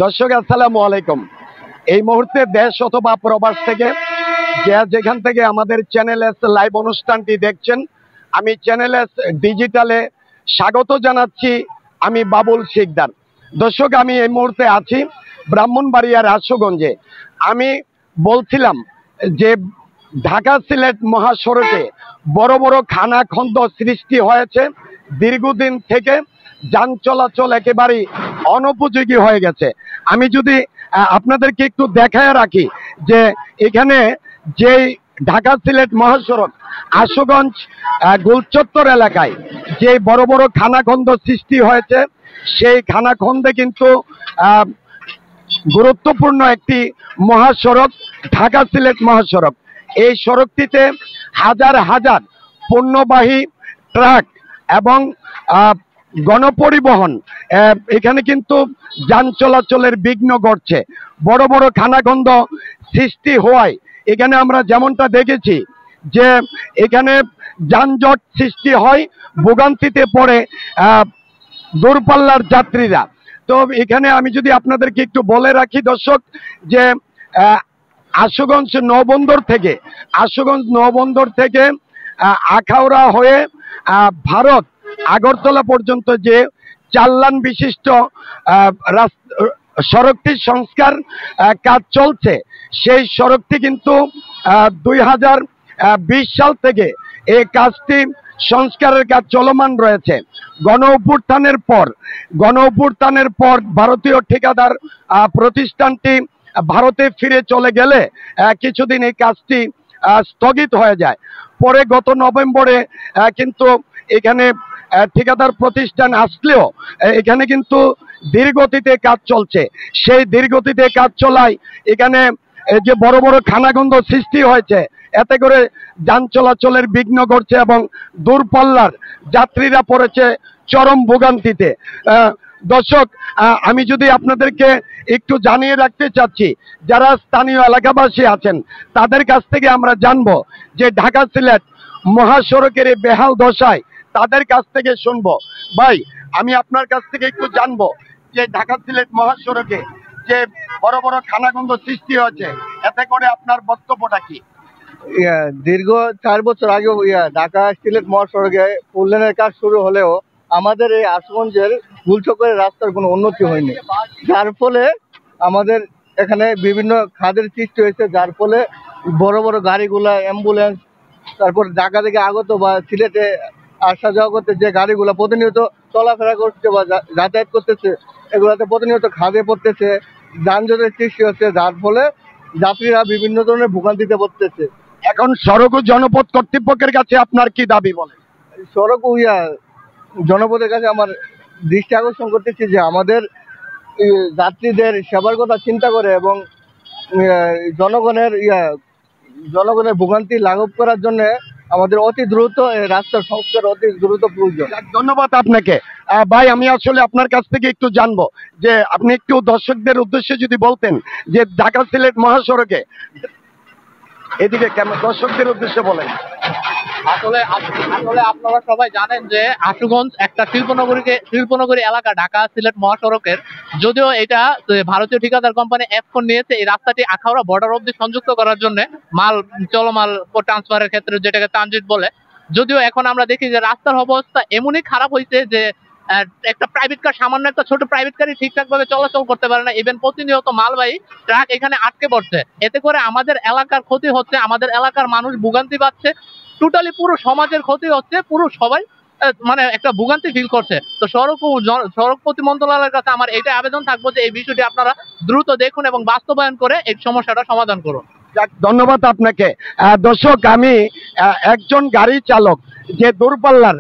দর্শক আসসালামু আলাইকুম। এই মুহূর্তে দেশ অথবা প্রবাস থেকে যেখান থেকে আমাদের চ্যানেল এস লাইভ অনুষ্ঠানটি দেখছেন, আমি চ্যানেল এস ডিজিটালে স্বাগত জানাচ্ছি। আমি বাবুল শিকদার। দর্শক, আমি এই মুহূর্তে আছি ব্রাহ্মণবাড়িয়ার আশুগঞ্জে। আমি বলছিলাম যে ঢাকা সিলেট মহাসড়কে বড় বড় খানাখন্দ সৃষ্টি হয়েছে। দীর্ঘদিন থেকে যান চলাচল একেবারেই অনুপযোগী হয়ে গেছে। আমি যদি আপনাদেরকে একটু দেখায় রাখি যে এখানে যেই ঢাকা সিলেট মহাসড়ক আশুগঞ্জ গোলচত্বর এলাকায় যে বড় বড় খানাখন্দ সৃষ্টি হয়েছে, সেই খানাখন্দে কিন্তু গুরুত্বপূর্ণ একটি মহাসড়ক ঢাকা সিলেট মহাসড়ক। এই সড়কটিতে হাজার হাজার পণ্যবাহী ট্রাক এবং গণপরিবহন এখানে কিন্তু যান চলাচলের বিঘ্ন ঘটছে। বড় বড় খানাখন্দ সৃষ্টি হওয়ায় এখানে আমরা যেমনটা দেখেছি যে এখানে যানজট সৃষ্টি হয়, ভোগান্তিতে পড়ে দূরপাল্লার যাত্রীরা। তো এখানে আমি যদি আপনাদেরকে একটু বলে রাখি দর্শক, যে আশুগঞ্জ নৌবন্দর থেকে আখাউড়া হয়ে ভারত আগরতলা পর্যন্ত যে 4 লাইন বিশিষ্ট সড়কটির সংস্কার কাজ চলছে, সেই সড়কটি কিন্তু 2020 সাল থেকে এই কাজটি সংস্কারের কাজ চলমান রয়েছে। গণ অভ্যুত্থানের পর ভারতীয় ঠিকাদার প্রতিষ্ঠানটি ভারতে ফিরে চলে গেলে কিছুদিন এই কাজটি স্থগিত হয়ে যায়। পরে গত নভেম্বরে কিন্তু এখানে ঠিকাদার প্রতিষ্ঠান আসলেও এখানে কিন্তু ধীরগতিতে কাজ চলছে। সেই ধীরগতিতে কাজ চলায় এখানে যে বড় বড় খানাখন্দ সৃষ্টি হয়েছে, এতে করে যান চলাচলের বিঘ্ন ঘটছে এবং দূরপাল্লার যাত্রীরা পড়েছে চরম ভোগান্তিতে। দর্শক, আমি যদি আপনাদেরকে একটু জানিয়ে রাখতে চাচ্ছি, যারা স্থানীয় এলাকাবাসী আছেন তাদের কাছ থেকে আমরা জানবো যে ঢাকা সিলেট মহাসড়কের এই বেহাল দশায় তাদের কাছ থেকে শুনবো। ভাই, আমি আপনার কাছ থেকে একটু জানবো যে ঢাকা সিলেট মহাসড়কে যে বড় বড় খানাখন্দ সৃষ্টি হয়েছে, এতে করে আপনার বক্তব্যটা কি? দীর্ঘ 4 বছর আগে ঢাকা সিলেট মহাসড়কে 4 লেনের কাজ শুরু হলেও আমাদের এই আশুগঞ্জের গুলচক্করের রাস্তার কোনো উন্নতি হয়নি, যার ফলে আমাদের এখানে বিভিন্ন খাদের সৃষ্টি হয়েছে, যার ফলে বড় বড় গাড়িগুলা, অ্যাম্বুলেন্স, তারপর ঢাকা থেকে আগত বা সিলেটে আসা যাওয়া করতে যে গাড়িগুলা প্রতিনিয়ত চলাফেরা করছে বা যাতায়াত করতেছে, এগুলাতে প্রতিনিয়ত খাদে পড়তেছে, যানজটের সৃষ্টি হচ্ছে, যার ফলে যাত্রীরা বিভিন্ন ধরনের ভোগান্তিতে পড়তেছে। এখন সড়ক ও জনপথ কর্তৃপক্ষের কাছে আপনার কি দাবি বলেন? সড়ক ও জনপদের কাছে আমার দৃষ্টি আকর্ষণ করতেছি যে আমাদের যাত্রীদের সেবার কথা চিন্তা করে এবং জনগণের ভোগান্তি লাঘব করার জন্য আমাদের অতি দ্রুত রাস্তার সংস্কার অতি দ্রুত প্রয়োজন। ধন্যবাদ আপনাকে। ভাই, আমি আসলে আপনার কাছ থেকে একটু জানবো যে আপনি একটু দর্শকদের উদ্দেশ্যে যদি বলতেন যে ঢাকা সিলেট মহাসড়কে, এদিকে দর্শকদের উদ্দেশ্যে বলেন। আসলে আপনারা সবাই জানেন যে আশুগঞ্জ একটা শিল্পনগরী এলাকা ঢাকা সিলেট মহাসড়কের। যদিও এটা ভারতীয় ঠিকাদার কোম্পানি এফকন নিয়েছে এই রাস্তাটি আখাউড়া বর্ডার অবধি সংযুক্ত করার জন্য, চলমাল ট্রান্সফারের ক্ষেত্রে, যেটাকে ট্রানজিট বলে। যদিও এখন আমরা দেখি যে রাস্তার অবস্থা এমনই খারাপ হয়েছে যে একটা প্রাইভেট কার, সামান্য একটা ছোট প্রাইভেট কারই ঠিকঠাক ভাবে চলাচল করতে পারে না। ইভেন প্রতিনিয়ত মালবাহী ট্রাক এখানে আটকে পড়ছে। এতে করে আমাদের এলাকার ক্ষতি হচ্ছে, আমাদের এলাকার মানুষ ভোগান্তি পাচ্ছে, টোটালি পুরো সমাজের ক্ষতি হচ্ছে, পুরো সবাই মানে একটা ভোগান্তি ফিল করছে। তো সড়ক প্রতি মন্ত্রণালয়ের কাছে আমার এটা আবেদন থাকবো যে এই বিষয়টি আপনারা দ্রুত দেখুন এবং বাস্তবায়ন করে এই সমস্যাটা সমাধান করুন। ধন্যবাদ আপনাকে। দর্শক, আমি একজন গাড়ি চালক যে দূরপাল্লার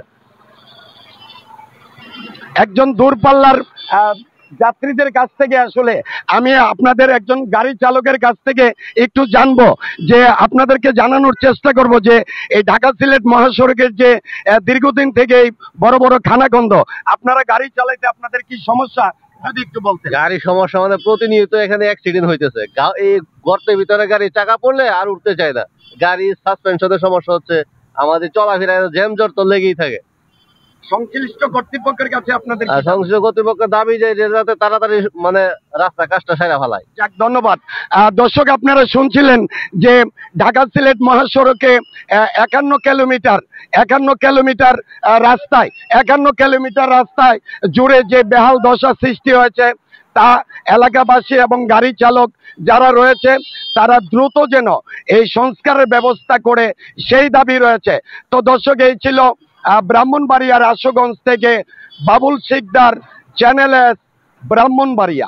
যাত্রীদের কাছ থেকে আসলে আমি আপনাদের একজন গাড়ি চালকের কাছ থেকে একটু জানবো, যে আপনাদেরকে জানানোর চেষ্টা করব যে এই ঢাকা সিলেট মহাসড়কের যে দীর্ঘদিন থেকে এই বড় বড় খানাখন্দ, আপনারা গাড়ি চালাইতে আপনাদের কি সমস্যা যদি একটু বলতেন। গাড়ি সমস্যা মানে প্রতিনিয়ত এখানে অ্যাক্সিডেন্ট হইতেছে। এই গর্তের ভিতরে গাড়ি চাকা পড়লে আর উঠতে চায় না, গাড়ি সাসপেনশনের সমস্যা হচ্ছে, আমাদের চলাফেরা জ্যাম জট তো লেগেই থাকে। সংশ্লিষ্ট কর্তৃপক্ষের কাছে আপনাদের কি দাবি? সংশ্লিষ্ট কর্তৃপক্ষের দাবি যে যাতে তাড়াতাড়ি মানে রাস্তা কাজটা সেরা ফেলায়। যাক, ধন্যবাদ। দর্শক, আপনারা শুনছিলেন যে ঢাকা সিলেট মহাসড়কে 51 কিলোমিটার রাস্তায় 51 কিলোমিটার রাস্তায় জুড়ে যে বেহাল দশা সৃষ্টি হয়েছে, তা এলাকাবাসী এবং গাড়ি চালক যারা রয়েছে তারা দ্রুত যেন এই সংস্কারের ব্যবস্থা করে সেই দাবি রয়েছে। তো দর্শক, এই ছিল ব্রাহ্মণবাড়িয়ার আশুগঞ্জ থেকে বাবুল শিকদার, চ্যানেল এস, ব্রাহ্মণবাড়িয়া।